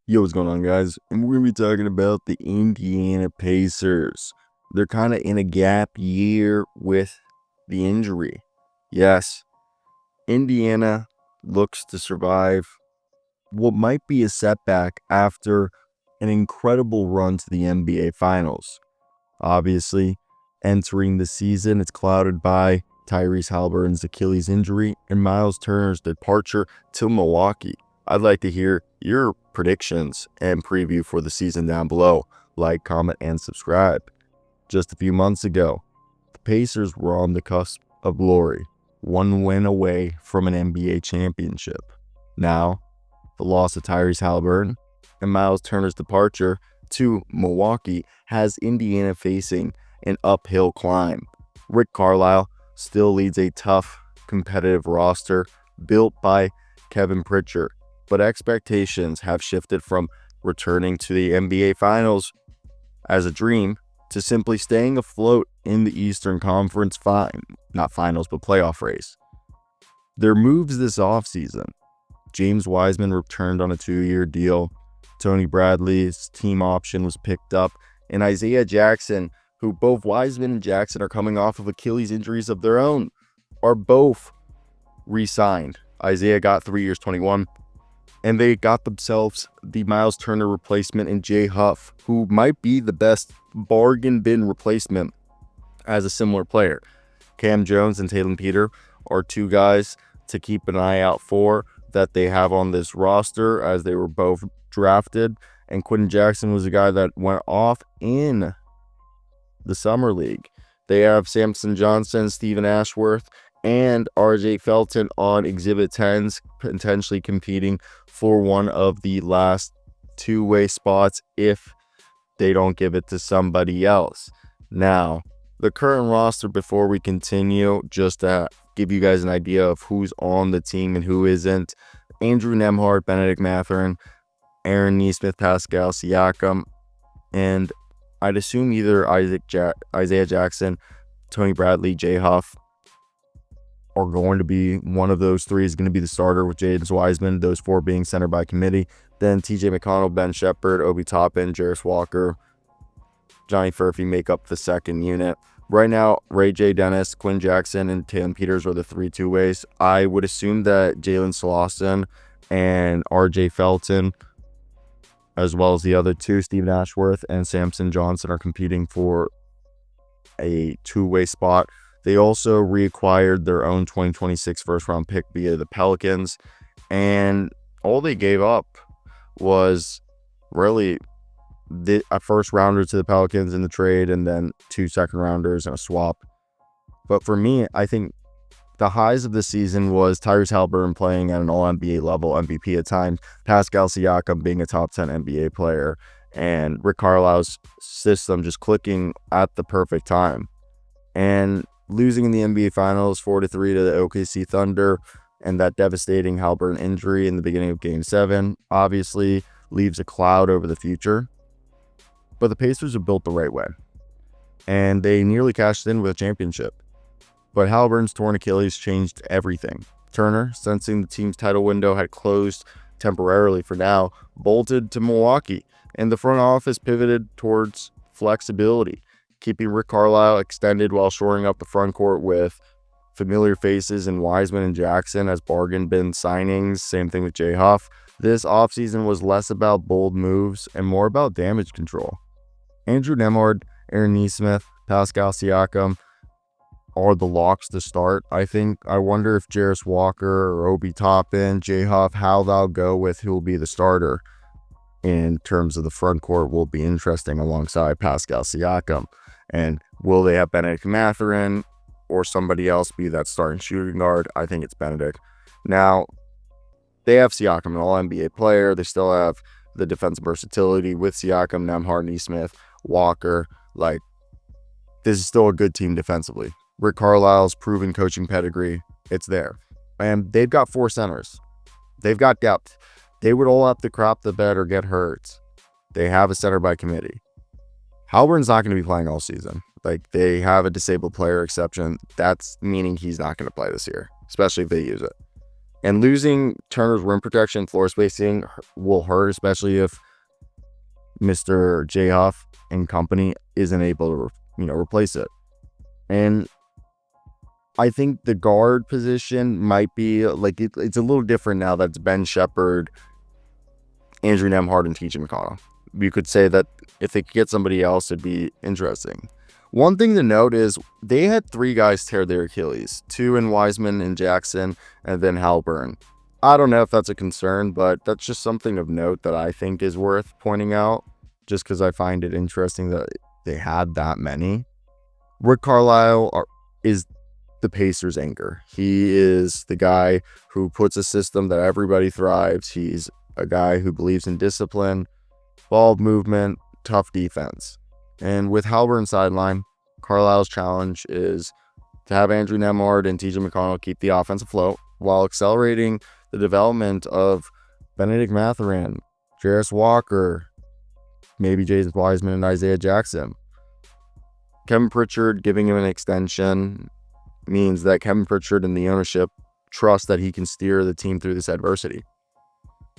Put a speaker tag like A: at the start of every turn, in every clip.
A: Yo, what's going on, guys? And we're going to be talking about the Indiana Pacers. They're kind of in a gap year with the injury. Yes, Indiana looks to survive what might be a setback after an incredible run to the NBA Finals. Obviously, entering the season, it's clouded by Tyrese Haliburton's Achilles injury and Myles Turner's departure to Milwaukee. I'd like to hear your predictions and preview for the season down below. Like, comment, and subscribe. Just a few months ago, the Pacers were on the cusp of glory, one win away from an NBA championship. Now, the loss of Tyrese Haliburton and Myles Turner's departure to Milwaukee has Indiana facing an uphill climb. Rick Carlisle still leads a tough, competitive roster built by Kevin Pritchard, but expectations have shifted from returning to the NBA Finals as a dream to simply staying afloat in the Eastern Conference playoff race. Their moves this offseason: James Wiseman returned on a 2-year deal. Tony Bradley's team option was picked up. And Isaiah Jackson, who both Wiseman and Jackson are coming off of Achilles injuries of their own, are both re-signed. Isaiah got 3 years, 21. And they got themselves the Myles Turner replacement in Jay Huff, who might be the best bargain bin replacement as a similar player. Cam Jones and Taylor Peter are two guys to keep an eye out for that they have on this roster, as they were both drafted. And Quentin Jackson was a guy that went off in the summer league. They have Samson Johnson, Stephen Ashworth, and RJ Felton on Exhibit 10s, potentially competing for one of the last two-way spots if they don't give it to somebody else. Now, the current roster, before we continue, just to give you guys an idea of who's on the team and who isn't: Andrew Nembhard, Benedict Mathurin, Aaron Nesmith, Pascal Siakam, and I'd assume either Isaiah Jackson, Tony Bradley, Jay Huff are going to be one of those three is going to be the starter, with James Wiseman, those four being center by committee. Then TJ McConnell, Ben Shepherd, Obi Toppin, Jarace Walker, Johnny Furphy make up the second unit. Right now, Ray J. Dennis, Quinn Jackson, and Taylor Peters are the 3 two-ways. I would assume that Jalen Slauson and RJ Felton, as well as the other two, Stephen Ashworth and Samson Johnson, are competing for a two-way spot. They also reacquired their own 2026 first-round pick via the Pelicans, and all they gave up was really a first-rounder to the Pelicans in the trade, and then 2 second-rounders and a swap. But for me, I think the highs of the season was Tyrese Haliburton playing at an all-NBA level, MVP at times, Pascal Siakam being a top 10 NBA player, and Rick Carlisle's system just clicking at the perfect time. And losing in the NBA Finals 4-3 to the OKC Thunder, and that devastating Haliburton injury in the beginning of Game 7 obviously leaves a cloud over the future. But the Pacers are built the right way, and they nearly cashed in with a championship. But Haliburton's torn Achilles changed everything. Turner, sensing the team's title window had closed temporarily for now, bolted to Milwaukee, and the front office pivoted towards flexibility, keeping Rick Carlisle extended while shoring up the front court with familiar faces in Wiseman and Jackson as bargain bin signings. Same thing with Jay Huff. This offseason was less about bold moves and more about damage control. Andrew Nembhard, Aaron Nesmith, Pascal Siakam are the locks to start. I wonder if Jarace Walker or Obi Toppin, Jay Huff, how they'll go with who will be the starter in terms of the front court will be interesting alongside Pascal Siakam. And will they have Benedict Mathurin or somebody else be that starting shooting guard? I think it's Benedict. Now, they have Siakam, an all-NBA player. They still have the defensive versatility with Siakam, Nembhard, Nesmith, Walker. This is still a good team defensively. Rick Carlisle's proven coaching pedigree, it's there. And they've got 4 centers. They've got depth. They would all have to crop the bed or get hurt. They have a center by committee. Haliburton's not going to be playing all season. They have a disabled player exception. That's meaning he's not going to play this year, especially if they use it. And losing Turner's rim protection, floor spacing will hurt, especially if Mr. J. Huff and company isn't able to, replace it. And I think the guard position might be like it's a little different now that it's Ben Shepherd, Andrew Nembhard, and TJ McConnell. You could say that if they could get somebody else, it'd be interesting. One thing to note is they had 3 guys tear their Achilles, 2 in Wiseman and Jackson, and then Haliburton. I don't know if that's a concern, but that's just something of note that I think is worth pointing out, just because I find it interesting that they had that many. Rick Carlisle is the Pacers' anchor. He is the guy who puts a system that everybody thrives. He's a guy who believes in discipline, ball movement, tough defense. And with Haliburton sideline, Carlisle's challenge is to have Andrew Nembhard and TJ McConnell keep the offense afloat while accelerating the development of Benedict Mathurin, Jarace Walker, maybe James Wiseman and Isaiah Jackson. Kevin Pritchard giving him an extension means that Kevin Pritchard and the ownership trust that he can steer the team through this adversity.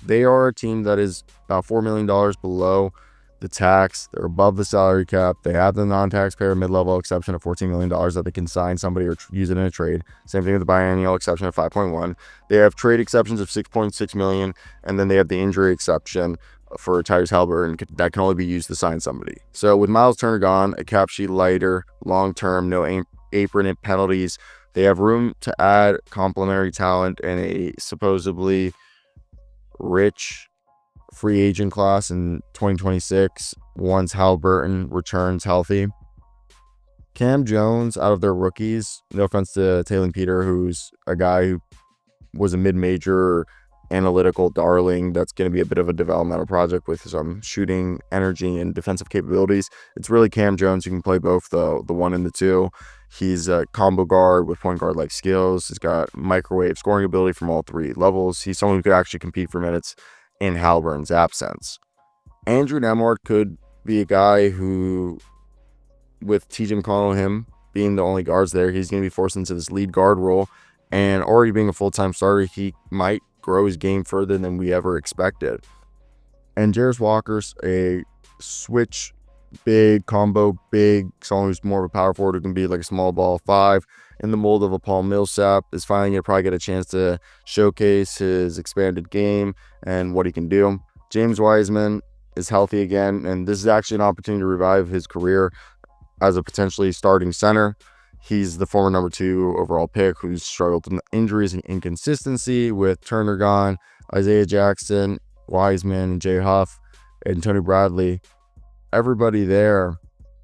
A: They are a team that is about $4 million below the tax. They're above the salary cap. They have the non-taxpayer mid-level exception of $14 million that they can sign somebody or use it in a trade. Same thing with the biennial exception of 5.1. They have trade exceptions of 6.6 million, and then they have the injury exception for Tyrese Haliburton that can only be used to sign somebody. So with Myles Turner gone, a cap sheet lighter, long-term, no apron and penalties, they have room to add complementary talent and a supposedly rich free agent class in 2026 once Haliburton returns healthy. Cam Jones, out of their rookies, no offense to Taylor Peter, who's a guy who was a mid-major analytical darling that's going to be a bit of a developmental project with some shooting energy and defensive capabilities. It's really Cam Jones who can play both the 1 and the 2. He's a combo guard with point guard like skills. He's got microwave scoring ability from all 3 levels. He's someone who could actually compete for minutes in Haliburton's absence. Andrew Nembhard could be a guy who, with TJ McConnell and him being the only guards there, he's going to be forced into this lead guard role, and already being a full-time starter, he might grow his game further than we ever expected. And Jarace Walker's a switch big, combo big, someone who's more of a power forward who can be like a small ball 5 in the mold of a Paul Millsap, is finally going to probably get a chance to showcase his expanded game and what he can do. James Wiseman is healthy again, and this is actually an opportunity to revive his career as a potentially starting center. He's the former number 2 overall pick who's struggled with injuries and inconsistency with Turner gone, Isaiah Jackson, Wiseman, Jay Huff, and Tony Bradley. Everybody there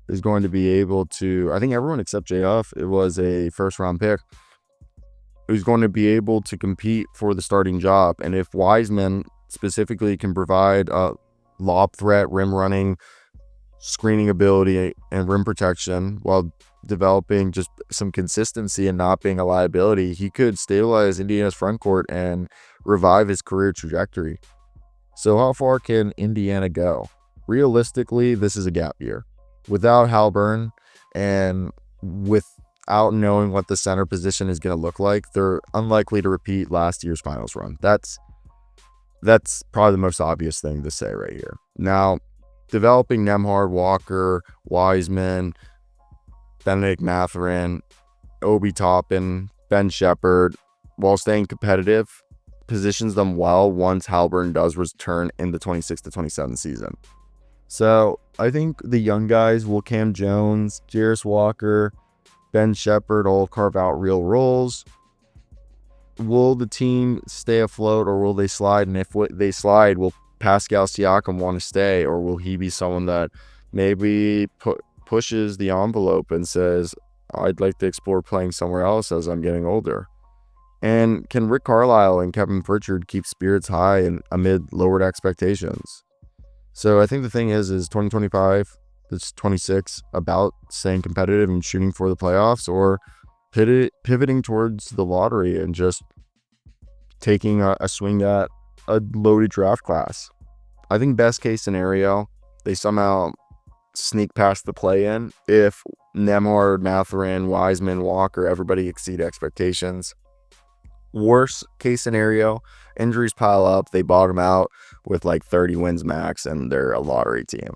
A: is going to be able to, I think everyone except Jay Huff, it was a first-round pick, who's going to be able to compete for the starting job. And if Wiseman specifically can provide a lob threat, rim running, screening ability, and rim protection while developing just some consistency and not being a liability, he could stabilize Indiana's front court and revive his career trajectory. So how far can Indiana go? Realistically, this is a gap year. Without Haliburton and without knowing what the center position is going to look like, they're unlikely to repeat last year's finals run. That's probably the most obvious thing to say right here. Now, developing Nembhard, Walker, Wiseman, Benedict Mathurin, Obi Toppin, Ben Shepherd, while staying competitive, positions them well once Haliburton does return in the 26 to 27 season. So I think the young guys will, Cam Jones, Jarace Walker, Ben Shepherd, all carve out real roles. Will the team stay afloat or will they slide? And if they slide, will Pascal Siakam want to stay, or will he be someone that maybe pushes the envelope and says, I'd like to explore playing somewhere else as I'm getting older? And can Rick Carlisle and Kevin Pritchard keep spirits high and amid lowered expectations? So I think the thing is 2025, it's 26, about staying competitive and shooting for the playoffs, or pivoting towards the lottery and just taking a swing at a loaded draft class. I think best case scenario, they somehow sneak past the play-in if Nembhard, Mathurin, Wiseman, Walker, everybody exceed expectations. Worst case scenario, injuries pile up, they bottom out with like 30 wins max, and they're a lottery team.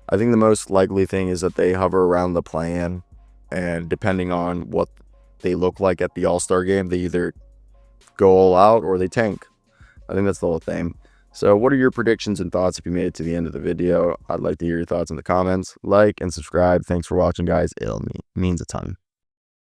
A: I think the most likely thing is that they hover around the play-in, and depending on what they look like at the All-Star game, they either go all out or they tank. I think that's the whole thing. So what are your predictions and thoughts if you made it to the end of the video? I'd like to hear your thoughts in the comments. Like and subscribe. Thanks for watching, guys. It means a ton.